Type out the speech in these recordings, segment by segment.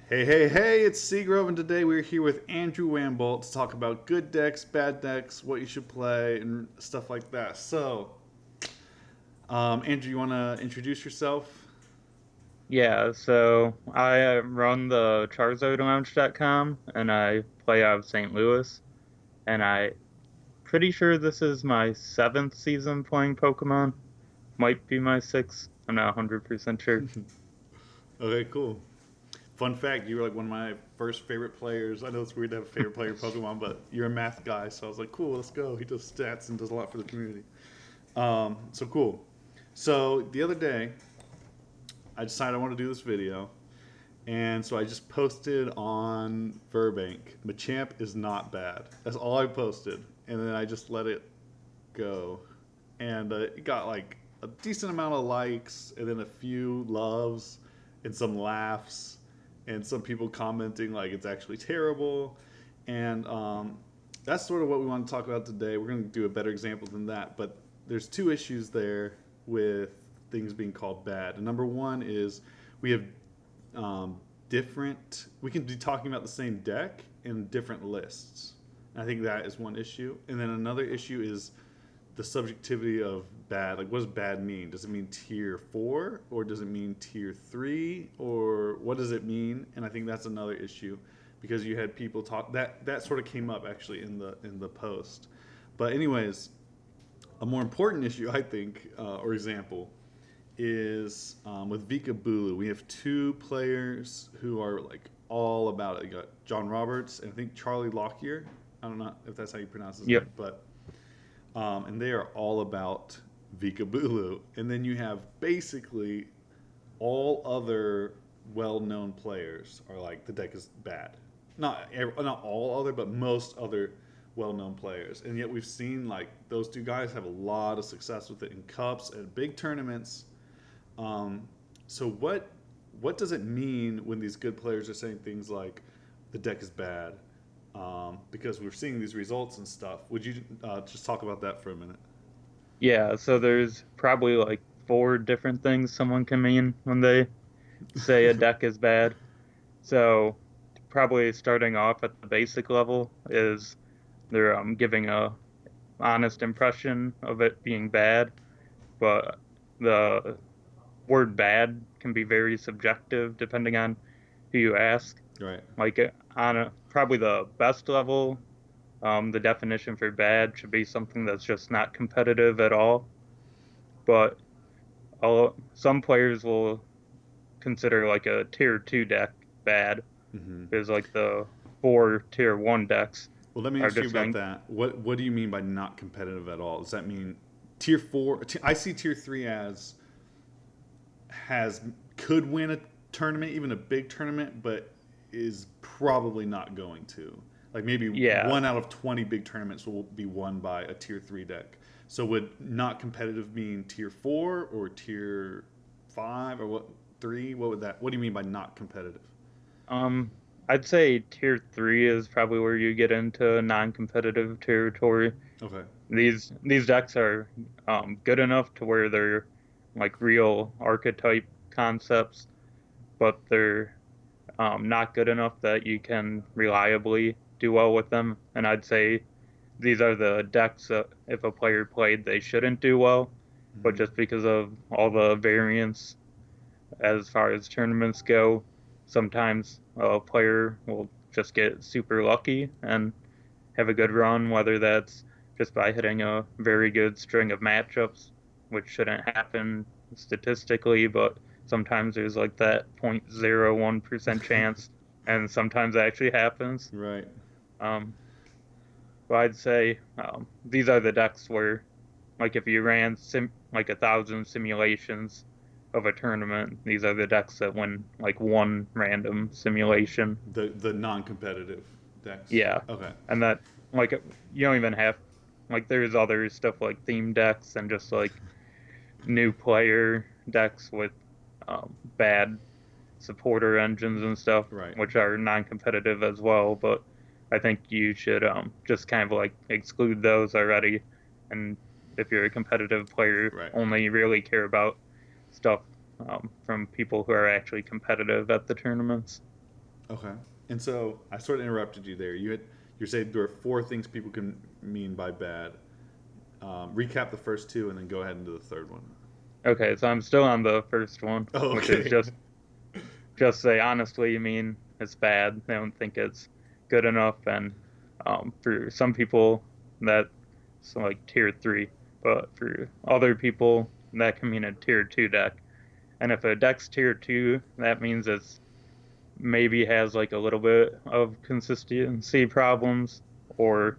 Hey, hey, hey, it's Seagrove, and today we're here with Andrew Wamboldt to talk about good decks, bad decks, what you should play, and stuff like that. Andrew, you want to introduce yourself? Yeah, so I run the CharizardLounge.com and I play out of St. Louis. And I pretty sure this is my seventh season playing Pokemon. Might be my sixth. I'm not 100% sure. Okay, cool. Fun fact, you were like one of my first favorite players. I know it's weird to have a favorite player in Pokemon, but you're a math guy, so I was like, cool, let's go. He does stats and does a lot for the community. So cool. So the other day, I decided I want to do this video, and so I just posted on Burbank, Machamp is not bad. That's all I posted. And then I just let it go. And it got like a decent amount of likes, and then a few loves, and some laughs, and some people commenting like it's actually terrible. And that's sort of what we want to talk about today. We're going to do a better example than that. But there's two issues there with things being called bad. And number one is we have different. We can be talking about the same deck in different lists. I think that is one issue. And then another issue is the subjectivity of bad. Like, what does bad mean? Does it mean tier four, or does it mean tier three, or what does it mean? And I think that's another issue because you had people talk that sort of came up actually in the post. But anyways, a more important issue I think, or example, is with Vika Bulu. We have two players who are like all about it. You got John Roberts and I think Charlie Lockyer. I don't know if that's how you pronounce his Yep. name, but and they are all about Vika Bulu. And then you have basically all other well-known players are like the deck is bad. Not all other, but most other well-known players. And yet we've seen like those two guys have a lot of success with it in cups and big tournaments. Um, so what does it mean when these good players are saying things like the deck is bad? Because we're seeing these results and stuff. Would you just talk about that for a minute? Yeah, so there's probably like four different things someone can mean when they say a deck is bad. So probably starting off at the basic level is they're giving a honest impression of it being bad, but the word bad can be very subjective depending on who you ask. Right. Like on probably the best level, the definition for bad should be something that's just not competitive at all. But some players will consider like a tier two deck bad Mm-hmm. because like the four tier one decks Well, let me are ask you just about going, that. What do you mean by not competitive at all? Does that mean tier four? I see tier three as has could win a tournament, even a big tournament, but is probably not going to. Like maybe yeah. one out of 20 big tournaments will be won by a tier three deck. So would not competitive mean tier four or tier five or what three? What would that? What do you mean by not competitive? Um, I'd say tier three is probably where you get into non-competitive territory. Okay. These decks are good enough to where they're like real archetype concepts, but they're not good enough that you can reliably do well with them. And I'd say these are the decks that if a player played, they shouldn't do well. But Mm-hmm. just because of all the variance as far as tournaments go, sometimes a player will just get super lucky and have a good run, whether that's just by hitting a very good string of matchups, which shouldn't happen statistically, but sometimes there's like that 0.01% chance, and sometimes it actually happens. Right. Um, but I'd say these are the decks where, like, if you ran like 1,000 simulations of a tournament, these are the decks that win like one random simulation. The non-competitive decks. Yeah, Okay. and that like you don't even have like there's other stuff like theme decks and just like new player decks with bad supporter engines and stuff, Right. which are non-competitive as well. But I think you should just kind of like exclude those already. And if you're a competitive player, Right. only really care about stuff from people who are actually competitive at the tournaments. Okay. And so I sort of interrupted you there. You said there are four things people can mean by bad. Recap the first two and then go ahead into the third one. Okay, so I'm still on the first one, Oh, which is okay. just say honestly, you mean it's bad. They don't think it's good enough, and for some people that's like tier three, but for other people that can mean a tier two deck. And if a deck's tier two, that means it's maybe has like a little bit of consistency problems, or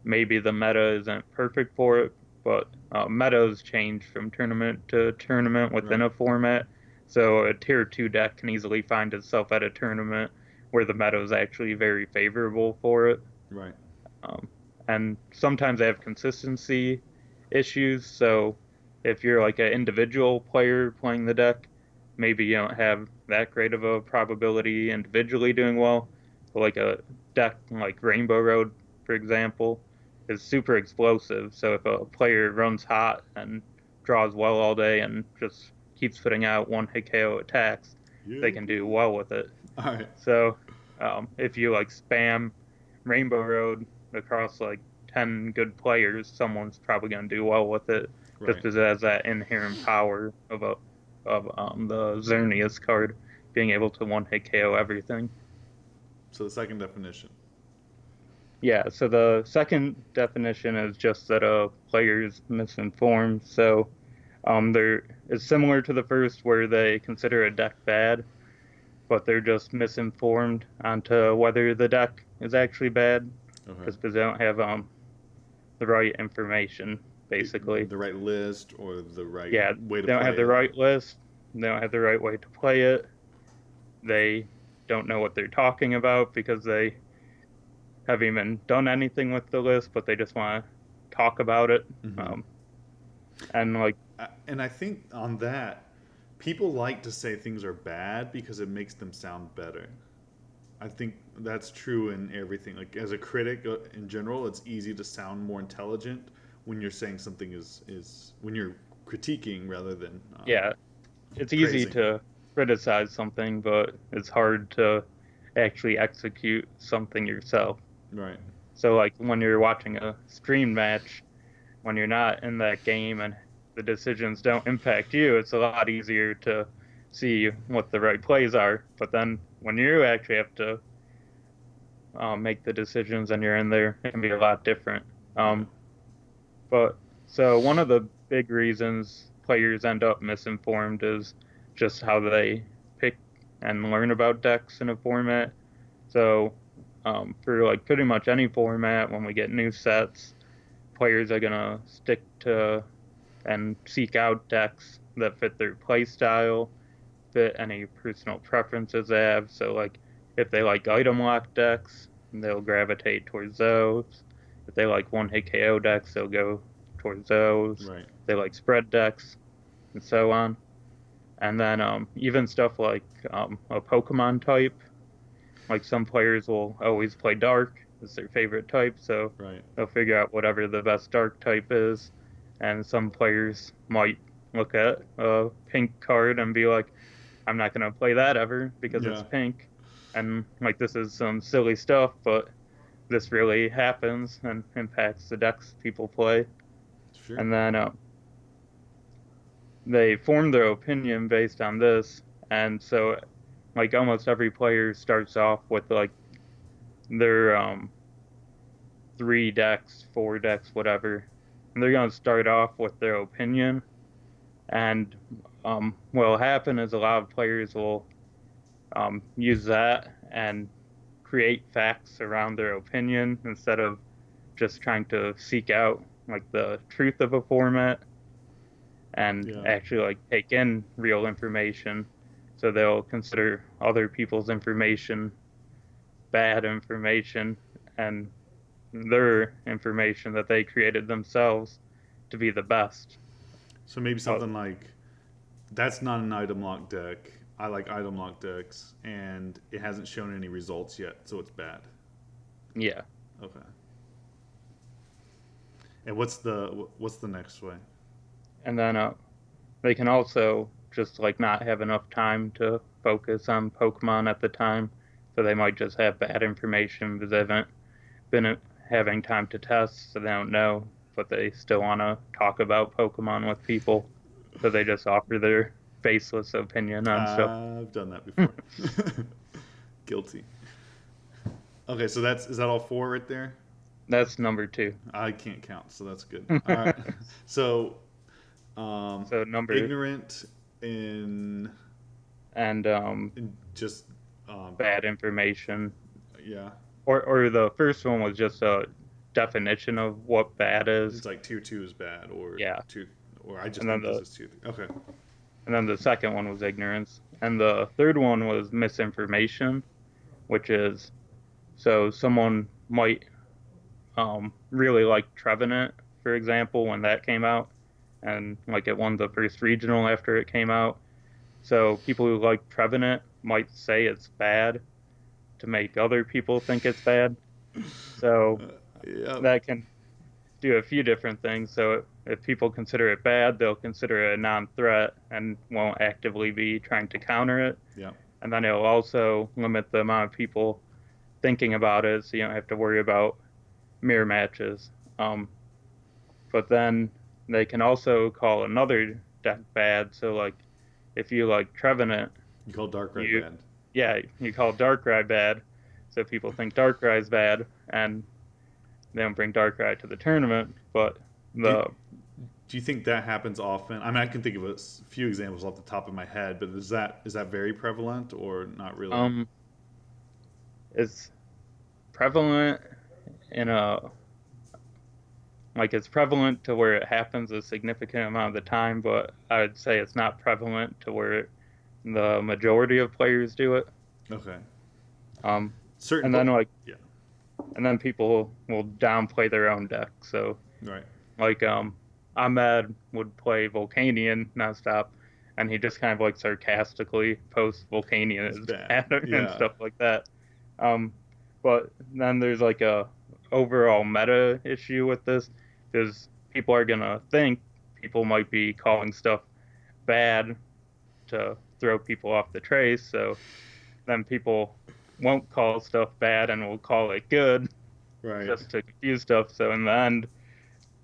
maybe the meta isn't perfect for it, but metas change from tournament to tournament within Right. a format. So a tier two deck can easily find itself at a tournament where the meta is actually very favorable for it. Right. Um, and sometimes they have consistency issues. So if you're like an individual player playing the deck, maybe you don't have that great of a probability individually doing well. But like a deck like Rainbow Road, for example, is super explosive. So if a player runs hot and draws well all day and just keeps putting out one hit KO attacks, Yeah, they can do boy. well with it. All right. So if you like spam Rainbow Road across like 10 good players, someone's probably going to do well with it just Right. because it has that inherent power of the Xerneas card being able to one hit KO everything. So the second definition. Yeah, so the second definition is just that a player is misinformed. So there is similar to the first where they consider a deck bad, but they're just misinformed onto whether the deck is actually bad Okay. just because they don't have the right information, basically. The right list or the right Yeah, way to they don't have play the it. right list. They don't have the right way to play it. They don't know what they're talking about because they haven't even done anything with the list, but they just want to talk about it. Mm-hmm. Um, and like, And I think on that, people like to say things are bad because it makes them sound better. I think that's true in everything. Like as a critic in general, it's easy to sound more intelligent when you're saying something is when you're critiquing rather than yeah, it's easy praising. to criticize something, but it's hard to actually execute something yourself. Right. So, like, when you're watching a stream match, when you're not in that game and the decisions don't impact you, it's a lot easier to see what the right plays are. But then when you actually have to make the decisions and you're in there, it can be a lot different. Yeah. Um, but so one of the big reasons players end up misinformed is just how they pick and learn about decks in a format. So for like pretty much any format, when we get new sets, players are gonna stick to and seek out decks that fit their play style, fit any personal preferences they have. So, like, if they like item lock decks, they'll gravitate towards those. If they like one hit KO decks, they'll go towards those. Right. If they like spread decks, and so on. And then even stuff like a Pokemon type, like some players will always play dark as their favorite type, so Right. they'll figure out whatever the best dark type is. And some players might look at a pink card and be like, I'm not going to play that ever because it's Yeah. pink. And like, this is some silly stuff, but this really happens and impacts the decks people play. Sure. And then they form their opinion based on this. And so, like, almost every player starts off with like their three decks, four decks, whatever. And they're going to start off with their opinion. And what'll happen is a lot of players will use that and create facts around their opinion instead of just trying to seek out like the truth of a format and Yeah. actually like take in real information. So they'll consider other people's information bad information and their information that they created themselves to be the best. So maybe Uh, something like that's not an item lock deck. I like item lock decks, and it hasn't shown any results yet, so it's bad. yeah. Okay. And what's the next way? And then they can also just like not have enough time to focus on Pokemon at the time. So they might just have bad information because they haven't been having time to test, so they don't know, but they still want to talk about Pokemon with people. So they just offer their baseless opinion on stuff. I've done that before. Guilty. Okay, so is that all four right there? That's number two. I can't count, so that's good. All right. So, So number ignorant in, and in just, um, bad information. yeah, Or the first one was just a definition of what bad it's is. like tier two is bad, or Yeah. two, or I just And then think this the is tier three. Okay. and then the second one was ignorance. And the third one was misinformation, which is so someone might really like Trevenant, for example, when that came out, and like it won the first regional after it came out. So people who like Trevenant might say it's bad to make other people think it's bad. So Yep. that can do a few different things. So if people consider it bad, they'll consider it a non-threat and won't actively be trying to counter it. Yep. And then it'll also limit the amount of people thinking about it, so you don't have to worry about mirror matches. Um, but then they can also call another deck bad. So like if you like Trevenant, You call Darkrai you bad. yeah, you call Darkrai bad. So people think Darkrai's bad and they don't bring Darkrai to the tournament, but Do, the do you think that happens often? I mean, I can think of a few examples off the top of my head, but is that very prevalent or not really? um is prevalent in a like it's prevalent to where it happens a significant amount of the time, but I would say it's not prevalent to where the majority of players do it. Okay. Um, Certain, and then like yeah, and then people will downplay their own deck. So right. like Ahmed would play Volcanion nonstop, and he just kind of like sarcastically post Volcanion It's is bad. bad and Yeah. stuff like that. Um, but then there's like a overall meta issue with this because people are gonna think people might be calling stuff bad to throw people off the trace. So then people won't call stuff bad and will call it good Right. just to confuse stuff. So in the end,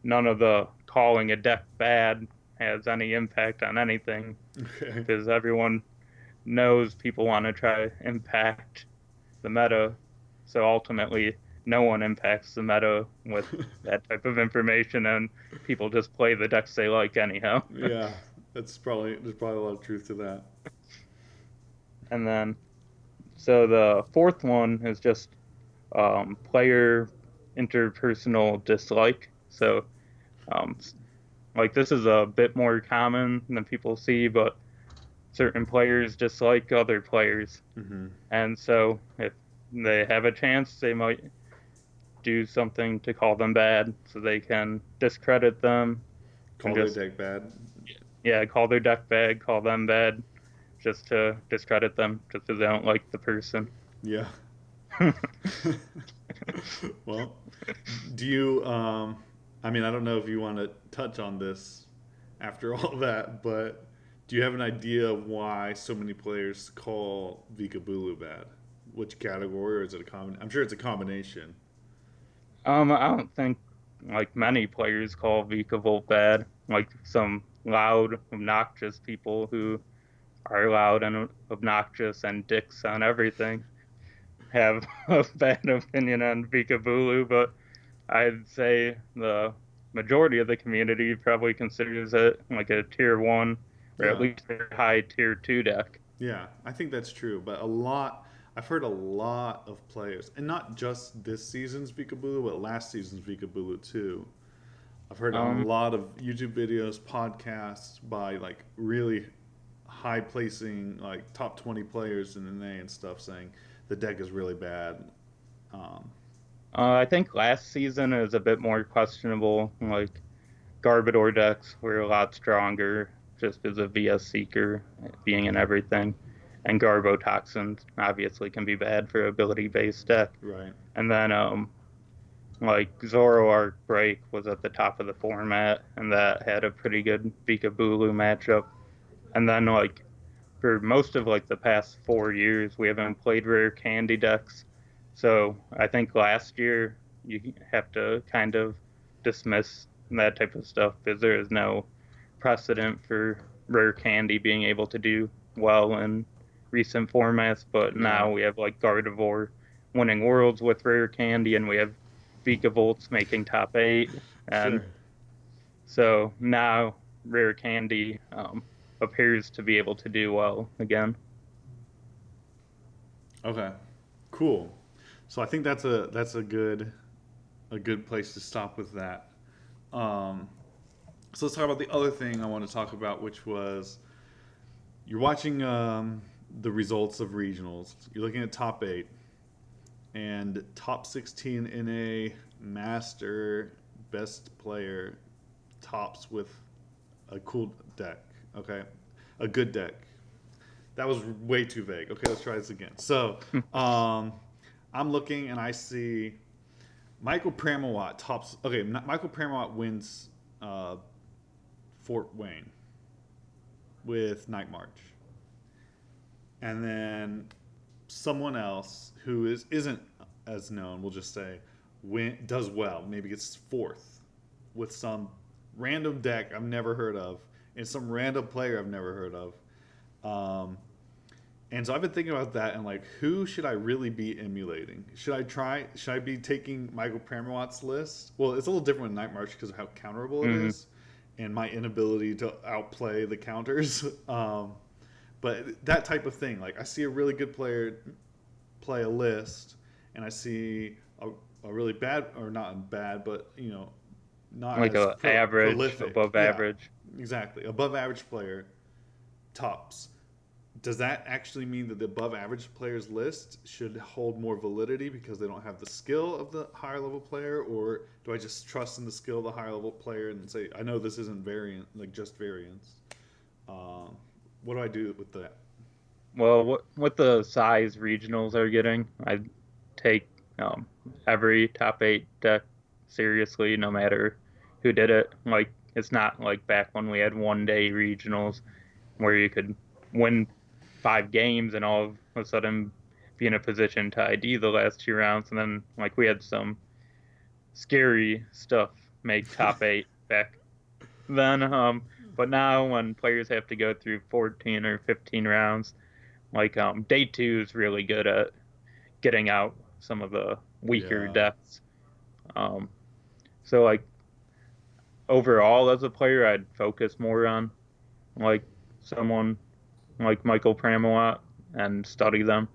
none of the calling a deck bad has any impact on anything Okay. because everyone knows people want to try to impact the meta. So ultimately, no one impacts the meta with that type of information, and people just play the decks they like anyhow. Yeah. There's probably a lot of truth to that. And then, so the fourth one is just player interpersonal dislike. So, um, like this is a bit more common than people see, but certain players dislike other players, Mm-hmm. and so if they have a chance, they might do something to call them bad, so they can discredit them and Call their just deck bad. yeah, call their deck bad, call them bad, just to discredit them, just because they don't like the person. Yeah. Well, do you? I mean, I don't know if you want to touch on this after all that, but do you have an idea of why so many players call Vikabulu bad? Which category, or is it a common? I'm sure it's a combination. I don't think like many players call Vikavolt bad. Like some loud, obnoxious people who are loud and obnoxious and dicks on everything have a bad opinion on Vikabulu, but I'd say the majority of the community probably considers it like a tier one or at Yeah, least a high tier two deck. yeah, I think that's true. But I've heard a lot of players, and not just this season's Vikabulu, but last season's Vikabulu too. I've heard on a Um, lot of YouTube videos, podcasts by like really high placing, like top 20 players in the NA and stuff, saying the deck is really bad. Um, I think last season is a bit more questionable. Like Garbodor decks were a lot stronger just because of VS Seeker being in everything. And Garbotoxins obviously can be bad for ability based deck. right. And then like Zoroark Break was at the top of the format and that had a pretty good Vikabulu matchup. And then like for most of like the past 4 years, we haven't played rare candy decks. So I think last year you have to kind of dismiss that type of stuff because there is no precedent for rare candy being able to do well in recent formats. But Right. now we have like Gardevoir winning worlds with rare candy, and we have Vikavolts making top eight, and Sure. so now rare candy appears to be able to do well again. Okay. Cool. So I think that's a good place to stop with that. Um, so let's talk about the other thing I want to talk about, which was you're watching the results of regionals. You're looking at top eight and top 16 in a master best player tops with a cool deck. Okay, a good deck. That was way too vague. Okay, let's try this again. So, I'm looking and I see Michael Pramawat tops. Okay, Michael Pramawat wins uh, Fort Wayne with Night March, and then someone else who isn't as known, we'll just say, does well. Maybe gets fourth with some random deck I've never heard of and some random player I've never heard of. Um, And so I've been thinking about that and like, who should I really be emulating? Should I be taking Michael Pramawat's list? Well, it's a little different with Night March because of how counterable it Hmm. is and my inability to outplay the counters. But that type of thing, like I see a really good player play a list and I see a really bad, or not bad, but not Like as a average, prolific. above Yeah, average. exactly. Above average player tops. Does that actually mean that the above average players list should hold more validity because they don't have the skill of the higher level player, or do I just trust in the skill of the higher level player and say I know this isn't variant, like just variance? Um, what do I do with that? Well, what the size regionals are getting, I take um, every top eight deck seriously, no matter who did it. Like it's not like back when we had 1 day regionals where you could win 5 games and all of a sudden be in a position to ID the last 2 rounds, and then like we had some scary stuff make top eight back then. But now when players have to go through 14 or 15 rounds, like day two is really good at getting out some of the weaker Yeah, decks. Um, so like overall as a player, I'd focus more on like someone like Michael Pramawat and study them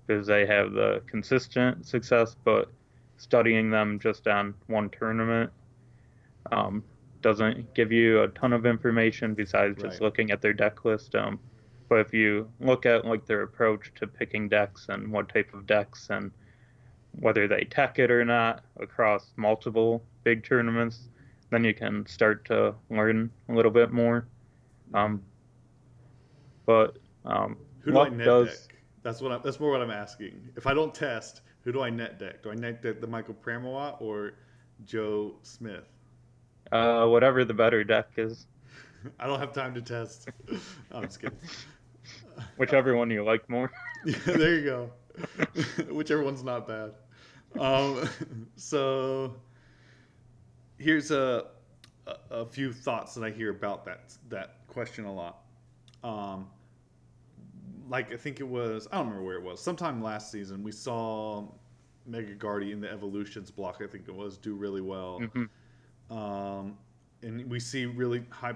because they have the consistent success, but studying them just on one tournament um, doesn't give you a ton of information besides just right. looking at their deck list. But if you look at like their approach to picking decks and what type of decks and whether they tech it or not across multiple big tournaments, then you can start to learn a little bit more. Mm-hmm. Um, but Who do I luck net does deck? That's more what I'm asking. If I don't test, who do I net deck? Do I net deck the Michael Pramawat or Joe Smith? whatever the better deck is, I don't have time to test. I'm just kidding. whichever one you like more. Yeah, there you go. Whichever one's not bad. Um, so here's a few thoughts that I hear about that question a lot. Um, like I think it was, I don't remember where it was. Sometime last season we saw Mega Guardy in the Evolutions block. I think it was do really well. Hmm. Um, and we see really high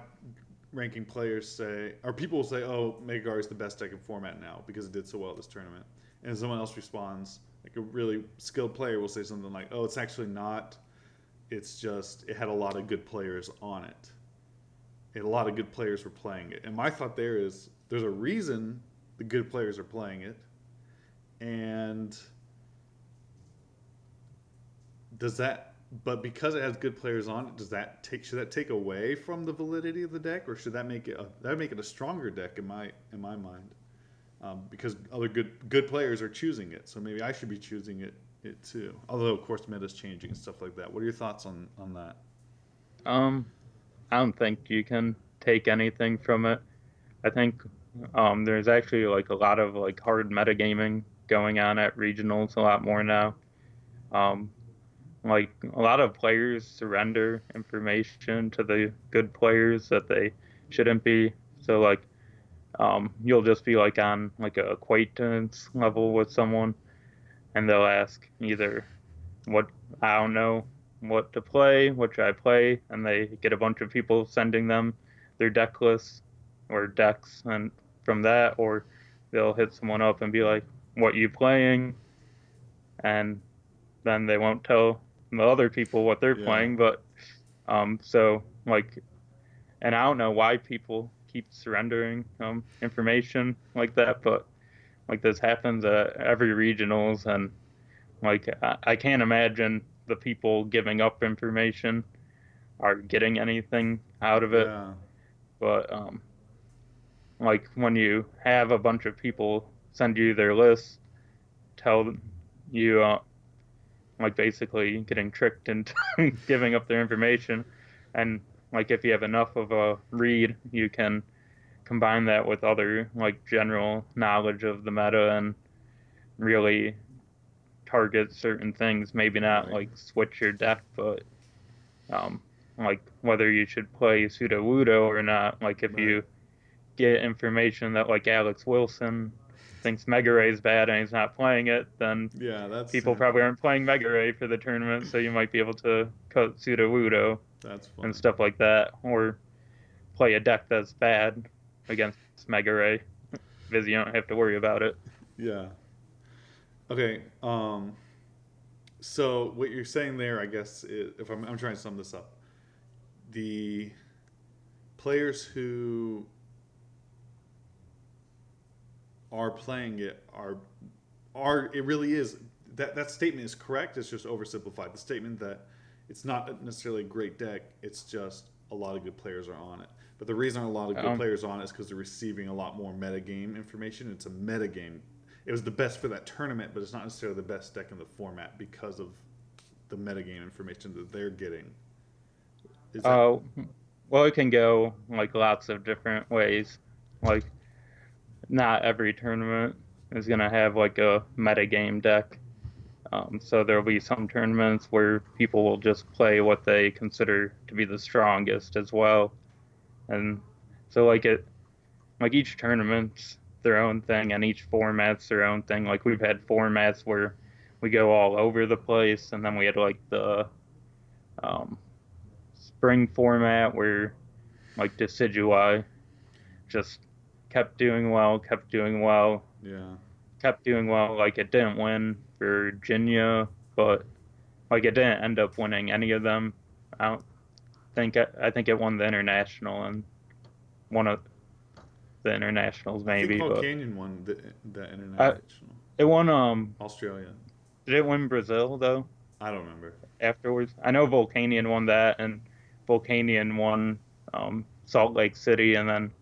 ranking players say, or people will say, "Oh, Mega Guardy is the best deck in format now because it did so well this tournament." And someone else responds, like a really skilled player will say something like, "Oh, it's actually not. It's just it had a lot of good players on it. And a lot of good players were playing it." And my thought there is, there's a reason the good players are playing it, and does that? But because it has good players on it, should that take away from the validity of the deck, or should that make it that would make it a stronger deck in my mind? Because other good players are choosing it, so maybe I should be choosing it too. Although of course meta's changing and stuff like that. What are your thoughts on that? Um, I don't think you can take anything from it. I think There's actually like a lot of like hard metagaming going on at regionals a lot more now. Um, like a lot of players surrender information to the good players that they shouldn't be. So like you'll just be like on like a acquaintance level with someone and they'll ask either what I don't know what to play, what should I play, and they get a bunch of people sending them their deck lists or decks, and from that, or they'll hit someone up and be like, "What you playing?" And then they won't tell the other people what they're Yeah. playing, but so like, and I don't know why people keep surrendering information like that, but like this happens at every regionals, and like I can't imagine the people giving up information are getting anything out of it. Yeah. But like when you have a bunch of people send you their lists, tell you like basically getting tricked into giving up their information, and like if you have enough of a read, you can combine that with other like general knowledge of the meta and really target certain things. Maybe not Right. like switch your deck, but um, like whether you should play pseudo ludo or not. Like if Right. you get information that like Alex Wilson thinks Mega Ray is bad and he's not playing it, then Yeah, that's people probably super. aren't playing Mega Ray for the tournament, so you might be able to cut pseudo ludo That's and funny. stuff like that, or play a deck that's bad against Mega Ray because you don't have to worry about it. Yeah. Okay. So what you're saying there, I guess, is, if I'm trying to sum this up, the players who are playing it are it really is that statement is correct. It's just oversimplified. The statement that it's not necessarily a great deck. It's just a lot of good players are on it. But the reason a lot of good Um, players on it is because they're receiving a lot more metagame information. It's a metagame. It was the best for that tournament, but it's not necessarily the best deck in the format because of the metagame information that they're getting. Is that uh, well, it can go like lots of different ways. Like not every tournament is gonna have like a metagame deck. So there'll be some tournaments where people will just play what they consider to be the strongest as well. And so like each tournament's their own thing and each format's their own thing. Like we've had formats where we go all over the place, and then we had like the um, spring format where like Decidui just kept doing well, yeah? kept doing well. Like it didn't win Virginia, but like it didn't end up winning any of them. I don't I think it won the international and one of the internationals I think maybe, but Volcanion won the I international. it won Australia. did it win Brazil though I don't remember. afterwards? I know Volcanion won that and Volcanion won Salt Lake City and then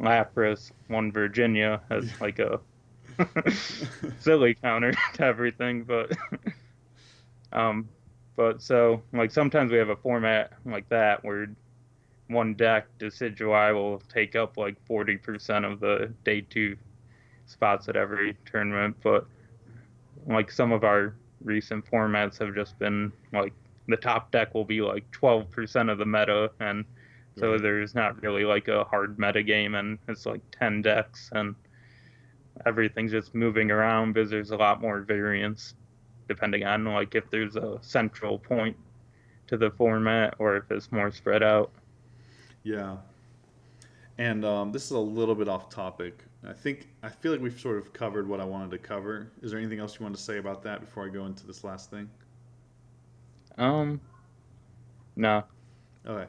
Lapras won Virginia as like a silly counter to everything, um but so like sometimes we have a format like that where one deck Decidui will take up like 40% of the day two spots at every tournament, but like some of our recent formats have just been like the top deck will be like 12% of the meta, and so Right. there's not really like a hard meta game, and it's like 10 decks, and everything's just moving around because there's a lot more variance depending on like if there's a central point to the format or if it's more spread out. Yeah. And this is a little bit off topic. I feel like we've sort of covered what I wanted to cover. Is there anything else you want to say about that before I go into this last thing? Um, no. Okay.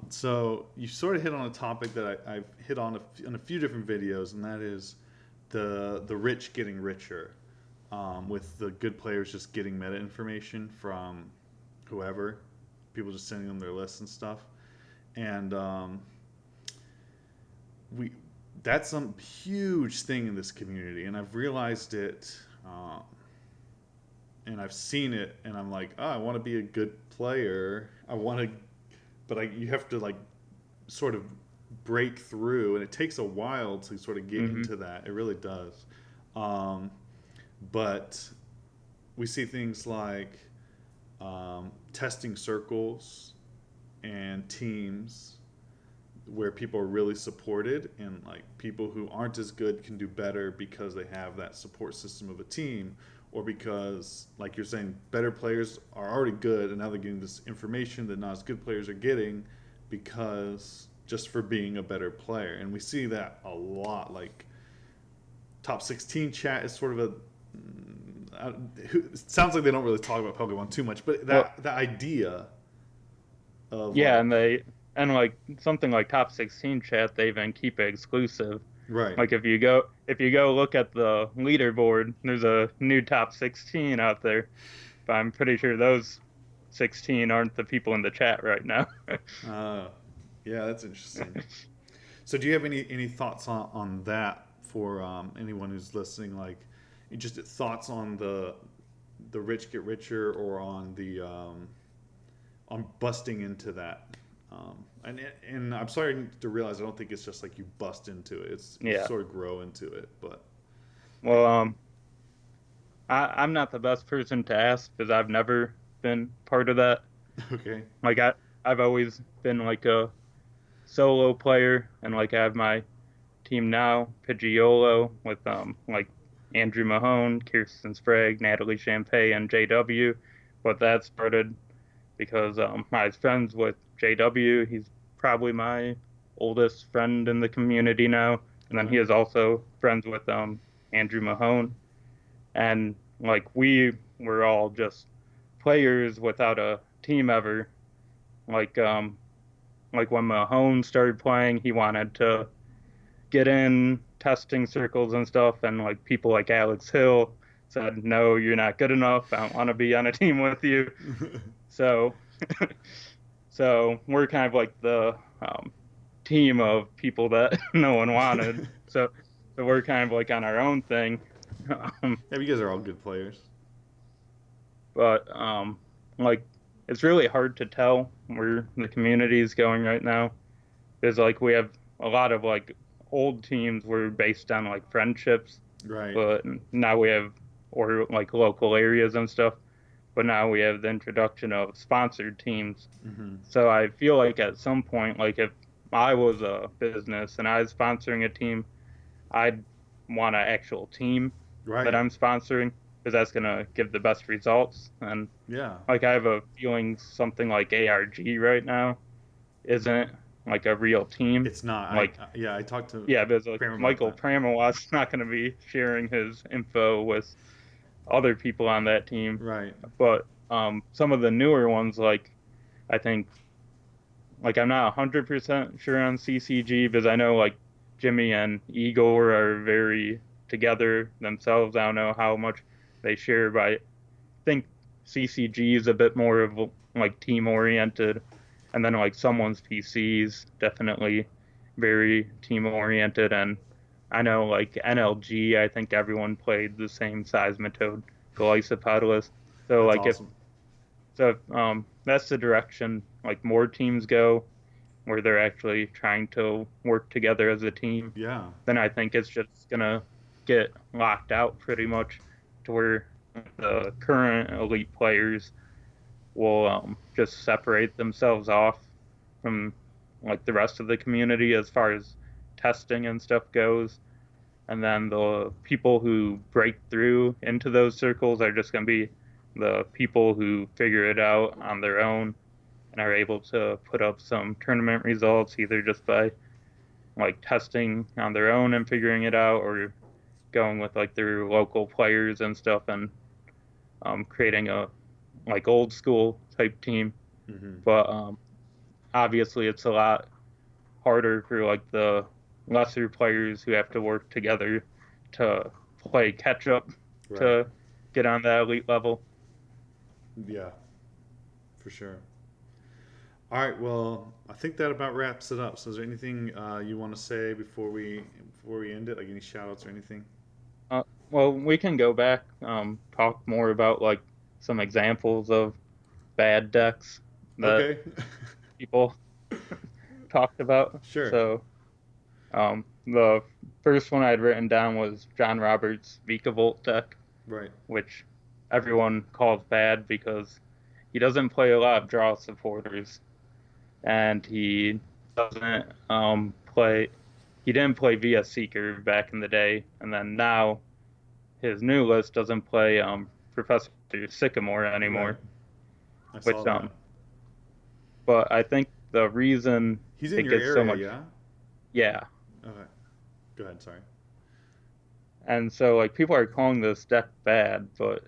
So you sort of hit on a topic that I've hit on in a few different videos, and that is the rich getting richer, with the good players just getting meta information from whoever, people just sending them their lists and stuff, and we that's a huge thing in this community, and I've realized it, and I've seen it, and I'm like, oh, I want to be a good player. I want to, but you have to like sort of break through, and it takes a while to sort of get Hmm. into that. It really does. Um, but we see things like testing circles and teams where people are really supported, and like people who aren't as good can do better because they have that support system of a team, or because, like you're saying, better players are already good and now they're getting this information that not as good players are getting because just for being a better player. And we see that a lot. Like top 16 chat is sort of a it sounds like they don't really talk about Pokemon too much, but Well, that idea of yeah, like, and like something like top 16 chat, they even keep it exclusive. right. Like if you go look at the leaderboard, there's a new top 16 out there, but I'm pretty sure those 16 aren't the people in the chat right now. uh yeah, that's interesting. So, do you have any thoughts on that for anyone who's listening? Like, just thoughts on the rich get richer, or on busting into that. And I'm sorry to realize I don't think it's just like you bust into it. It's you Yeah. sort of grow into it. But Well, I'm not the best person to ask because I've never been part of that. okay, Like I've always been like a solo player, and like I have my team now, Pidgeotto, with like Andrew Mahone, Kirsten Sprague, Natalie Champagne, and JW. But that started because I was friends with JW. He's probably my oldest friend in the community now, and then okay, he is also friends with Andrew Mahone, and like we were all just players without a team ever. Like like when Mahone started playing, he wanted to get in testing circles and stuff, and like people like Alex Hill said, "No, you're not good enough. I don't want to be on a team with you." So, so we're kind of like the team of people that no one wanted. So we're kind of like on our own thing. Um, yeah, you guys are all good players. but like it's really hard to tell where the community is going right now. Because like we have a lot of like old teams were based on like friendships, Right. but now we have or like local areas and stuff. But now we have the introduction of sponsored teams. Hmm. So I feel like at some point, like if I was a business and I was sponsoring a team, I'd want an actual team that Right. I'm sponsoring because that's gonna give the best results. And Yeah. like I have a feeling something like ARG right now isn't like a real team. It's not. Like Yeah. I talked to yeah, because like Kramer about Michael that. Pramawat's not going to be sharing his info with other people on that team. Right. But some of the newer ones, like I think, like I'm not 100% sure on CCG because I know like Jimmy and Igor are very together themselves. I don't know how much they share, but I think CCG is a bit more of like team oriented, and then like someone's PCs definitely very team oriented. And I know like NLG, I think everyone played the same Seismitoad Golisopodilus. So That's like awesome. if that's the direction like more teams go, where they're actually trying to work together as a team, Yeah. then I think it's just gonna get locked out pretty much to where the current elite players will just separate themselves off from like the rest of the community as far as testing and stuff goes. And then the people who break through into those circles are just going to be the people who figure it out on their own and are able to put up some tournament results either just by like testing on their own and figuring it out or going with like their local players and stuff and creating a like old school type team. Hmm. But obviously, it's a lot harder for like the lesser players who have to work together to play catch up Right. to get on that elite level. Yeah. For sure. All right. Well, I think that about wraps it up. So, is there anything you want to say before we end it? Like any shout outs or anything? Well, we can go back, talk more about like some examples of bad decks that Okay. people talked about. Sure. So the first one I'd written down was John Roberts' Vikavolt deck, Right. which everyone calls bad because he doesn't play a lot of draw supporters, and he doesn't play. He didn't play VS Seeker back in the day, and then now his new list doesn't play Professor Sycamore Right. anymore. I saw Which that. but I think the reason He's in it your gets so area, much, yeah? yeah, Okay. Go ahead, sorry. and so like people are calling this deck bad, but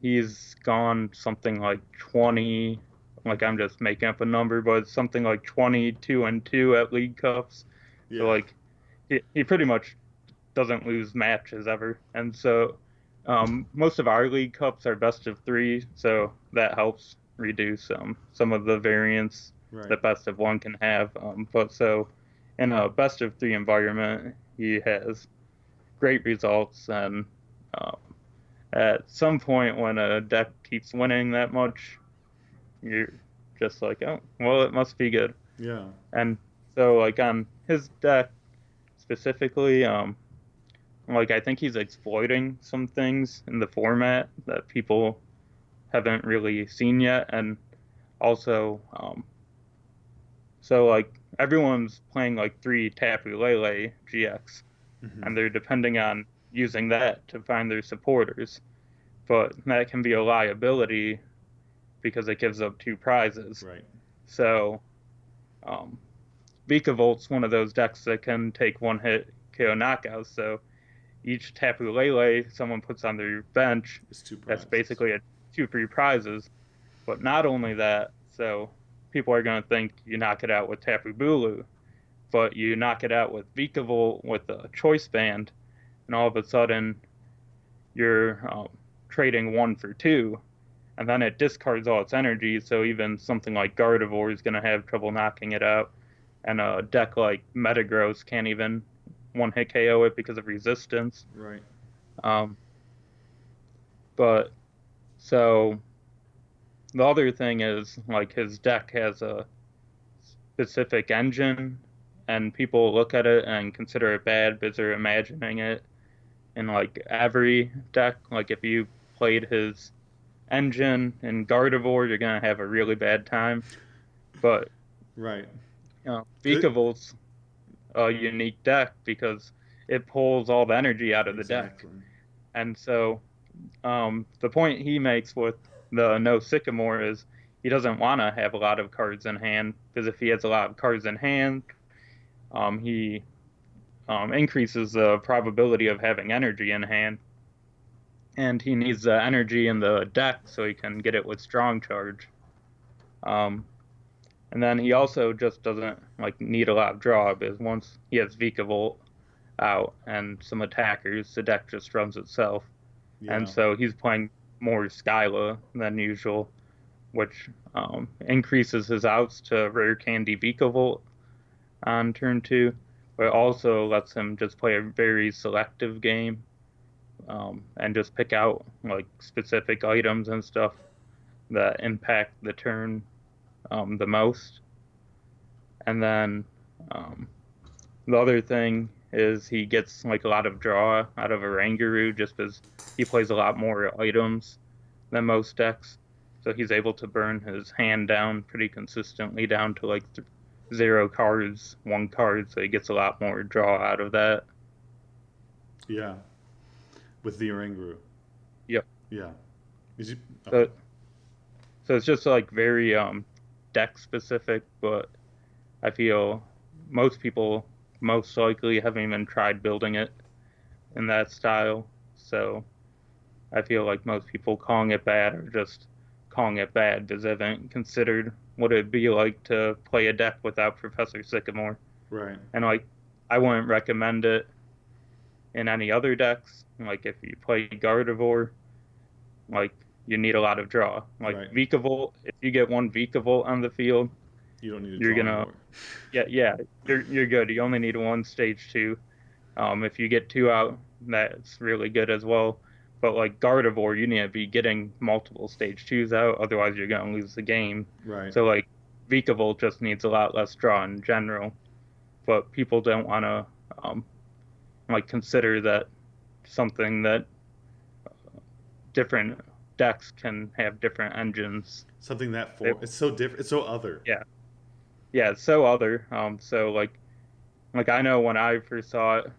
he's gone something like 20, like I'm just making up a number, but it's something like 22-2 at League Cups. So Yeah. like he pretty much doesn't lose matches ever. And so most of our League Cups are best of three, so that helps reduce some of the variance Right. that best of one can have. But so in a best of three environment, he has great results, and um, at some point when a deck keeps winning that much, you're just like, oh, well, it must be good. Yeah. And so like on his deck specifically, like I think he's exploiting some things in the format that people haven't really seen yet, and also, so like everyone's playing like three Tapu Lele GX, Hmm. and they're depending on using that to find their supporters, but that can be a liability because it gives up two prizes. Right. So, um, Vikavolt's one of those decks that can take one hit KO knockouts. So each Tapu Lele someone puts on their bench, It's two that's prizes. basically a two free prizes. But not only that, so people are going to think you knock it out with Tapu Bulu, but you knock it out with Vikavolt with a choice band, and all of a sudden you're trading one for two, and then it discards all its energy. So even something like Gardevoir is going to have trouble knocking it out, and a deck like Metagross can't even one hit KO it because of resistance. Right. Um, but so the other thing is like his deck has a specific engine, and people look at it and consider it bad because they're imagining it in like every deck. Like if you played his engine in Gardevoir, you're gonna have a really bad time. But Right. It, Vikavolt's a unique deck because it pulls all the energy out of the deck, exactly. and so the point he makes with the no Sycamore is he doesn't want to have a lot of cards in hand because if he has a lot of cards in hand, he increases the probability of having energy in hand, and he needs the energy in the deck so he can get it with strong charge. Um, and then he also just doesn't like need a lot of draw because once he has Vikavolt out and some attackers, the deck just runs itself. And Yeah. so he's playing more Skyla than usual, which increases his outs to Rare Candy Vikavolt on turn two, but also lets him just play a very selective game, and just pick out like specific items and stuff that impact the turn the most. And then um, the other thing is he gets like a lot of draw out of a Rangaroo just because he plays a lot more items than most decks. So he's able to burn his hand down pretty consistently down to like zero cards, one card. So he gets a lot more draw out of that. Yeah. With the Oranguru. Yep. Yeah. Is he okay? So so it's just like very deck specific, but I feel most people most likely haven't even tried building it in that style. So I feel like most people calling it bad are just calling it bad because they haven't considered what it'd be like to play a deck without Professor Sycamore. Right. And like, I wouldn't recommend it in any other decks. Like, if you play Gardevoir, like, you need a lot of draw. Like, Right. Vikavolt, if you get one Vikavolt on the field, You don't need to you're draw gonna, anymore. yeah, you're good. You only need one stage two. If you get two out, that's really good as well. But like Gardevoir, you need to be getting multiple stage twos out, otherwise you're gonna lose the game. Right. So like Vikavolt just needs a lot less draw in general, but people don't want to um, consider that something that different decks can have different engines. Something that They, it's so different. It's so other. yeah, yeah, it's so other. So I know when I first saw it,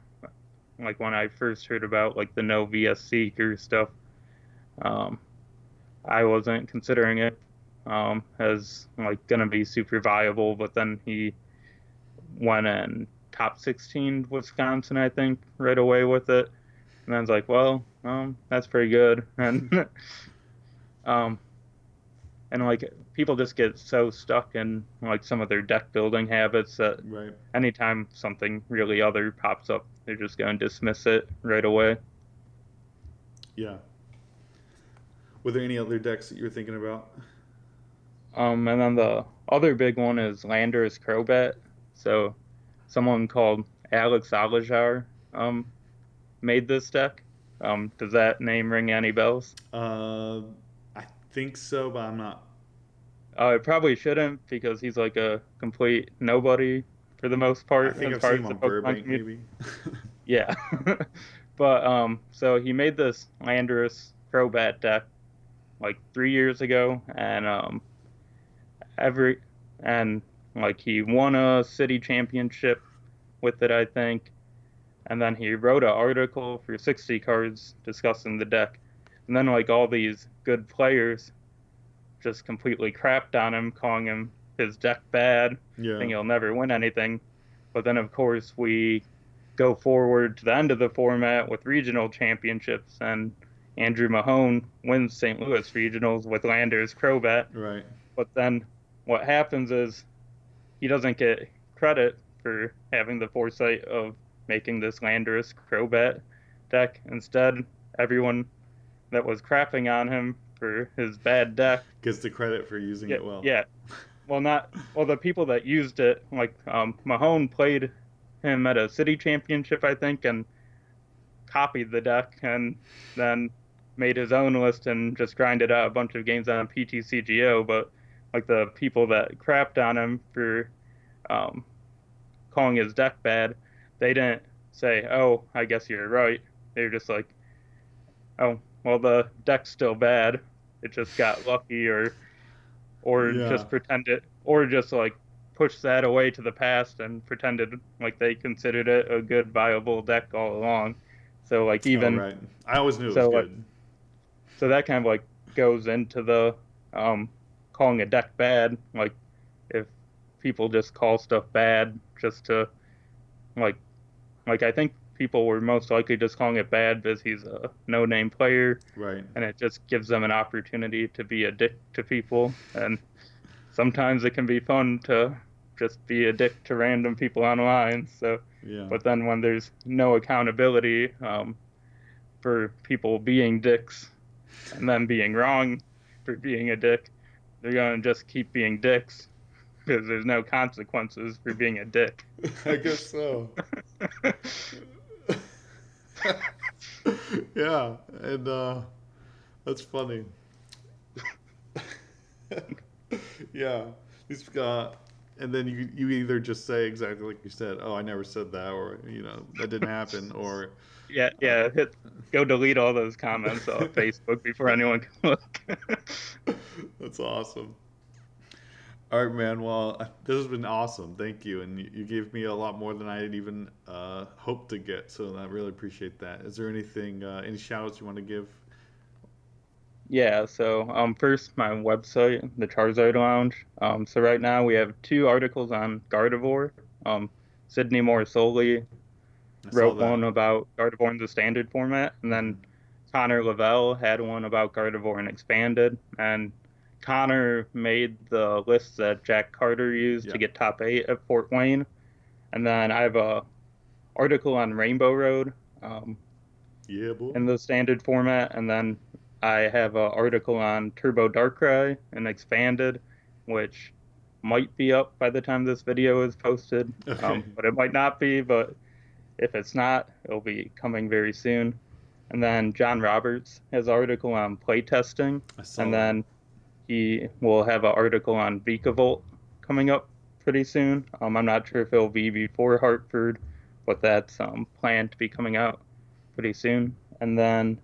like when I first heard about like the no VS Seeker stuff, um, I wasn't considering it as like gonna be super viable. But then he went and top 16 Wisconsin, I think, right away with it, and I was like, well, that's pretty good. And um, and like people just get so stuck in like some of their deck building habits that Right. anytime something really other pops up, they're just going to dismiss it right away. Yeah. Were there any other decks that you were thinking about? And then the other big one is Lander's Crobat. So someone called Alex Alajar made this deck. Does that name ring any bells? Uh, I think so, but I'm not. It probably shouldn't because he's like a complete nobody for the most I part think as I've far seen as him the on Pokemon Burbank, community. maybe. Yeah. But so he made this Landorus Crobat deck like 3 years ago, and every and like he won a city championship with it, I think. And then he wrote an article for 60 cards discussing the deck. And then like all these good players just completely crapped on him, calling him his deck bad, Yeah. saying he'll never win anything. But then of course we go forward to the end of the format with regional championships, and Andrew Mahone wins St. Louis regionals with Landers Crobat. Right. But then what happens is he doesn't get credit for having the foresight of making this Landorus Crobat deck. Instead, everyone that was crapping on him for his bad deck, Gets the credit for using yeah, it well. yeah, well, not well. The people that used it, like Mahone, played him at a city championship, I think, and copied the deck, and then made his own list and just grinded out a bunch of games on PTCGO. But like the people that crapped on him for um, calling his deck bad, they didn't say, "Oh, I guess you're right." They were just like, "Oh, well, the deck's still bad. It just got lucky," or Yeah. just pretended, or just like pushed that away to the past and pretended like they considered it a good, viable deck all along. So like Oh, even right. I always knew it was so like good. so that kind of like goes into the um calling a deck bad. Like if people just call stuff bad just to like I think people were most likely just calling it bad because he's a no-name player, Right. and it just gives them an opportunity to be a dick to people. And sometimes it can be fun to just be a dick to random people online. So, Yeah. but then when there's no accountability for people being dicks and then being wrong for being a dick, they're gonna just keep being dicks because there's no consequences for being a dick. I guess so. Yeah, and that's funny. Yeah, he's got, and then you either just say exactly like you said, "Oh, I never said that," or that didn't happen, or Yeah, uh, yeah. Go delete all those comments off Facebook before anyone can look. that's awesome. All right, man. Well, this has been awesome. Thank you, and you gave me a lot more than I had even hoped to get. So I really appreciate that. Is there anything, any shout outs you want to give? Yeah, so first my website, the Charizard Lounge. So right now we have two articles on Gardevoir. Sydney Morrisoli I saw wrote that. one about Gardevoir in the standard format, and then Hmm. Connor Lavelle had one about Gardevoir and expanded. And Connor made the list that Jack Carter used Yeah. to get top 8 at Fort Wayne. And then I have a article on Rainbow Road. Yeah, boy. In the standard format, and then I have an article on Turbo Darkrai and expanded, which might be up by the time this video is posted, Okay. but it might not be. But if it's not, it'll be coming very soon. And then John Roberts has an article on playtesting, I saw and that. then he will have an article on Vikavolt coming up pretty soon. I'm not sure if it'll be before Hartford, but that's planned to be coming out pretty soon. And then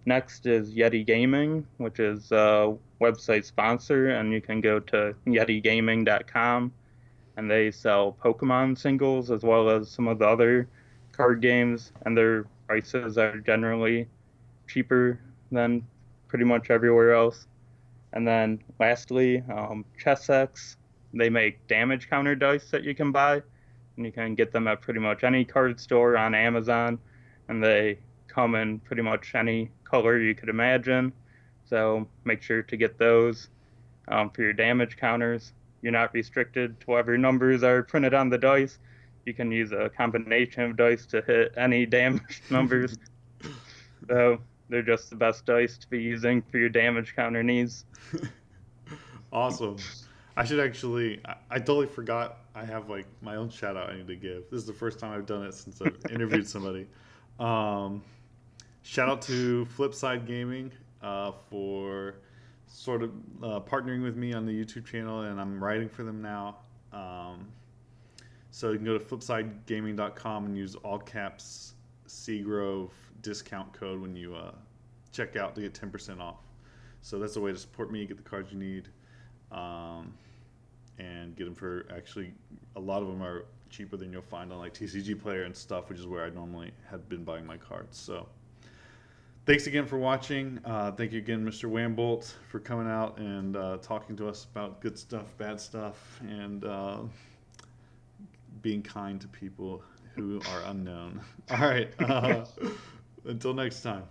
next is Yeti Gaming, which is a website sponsor, and you can go to yetigaming.com, and they sell Pokemon singles as well as some of the other card games, and their prices are generally cheaper than pretty much everywhere else. And then lastly, ChessX, they make damage counter dice that you can buy, and you can get them at pretty much any card store on Amazon, and they come in pretty much any color you could imagine. So make sure to get those for your damage counters. You're not restricted to whatever numbers are printed on the dice. You can use a combination of dice to hit any damage numbers. So they're just the best dice to be using for your damage counter needs. Awesome. I should actually. I totally forgot. I have like my own shout out I need to give. This is the first time I've done it since I've interviewed somebody. Um, Shout out to Flipside Gaming for sort of partnering with me on the YouTube channel, and I'm writing for them now. So you can go to flipsidegaming.com and use all caps Seagrove discount code when you check out to get 10% off. So that's a way to support me, get the cards you need, and get them for actually a lot of them are cheaper than you'll find on like TCG Player and stuff, which is where I normally have been buying my cards. So thanks again for watching. Thank you again, Mr. Wamboldt, for coming out and talking to us about good stuff, bad stuff, and being kind to people who are unknown. All right. Until next time.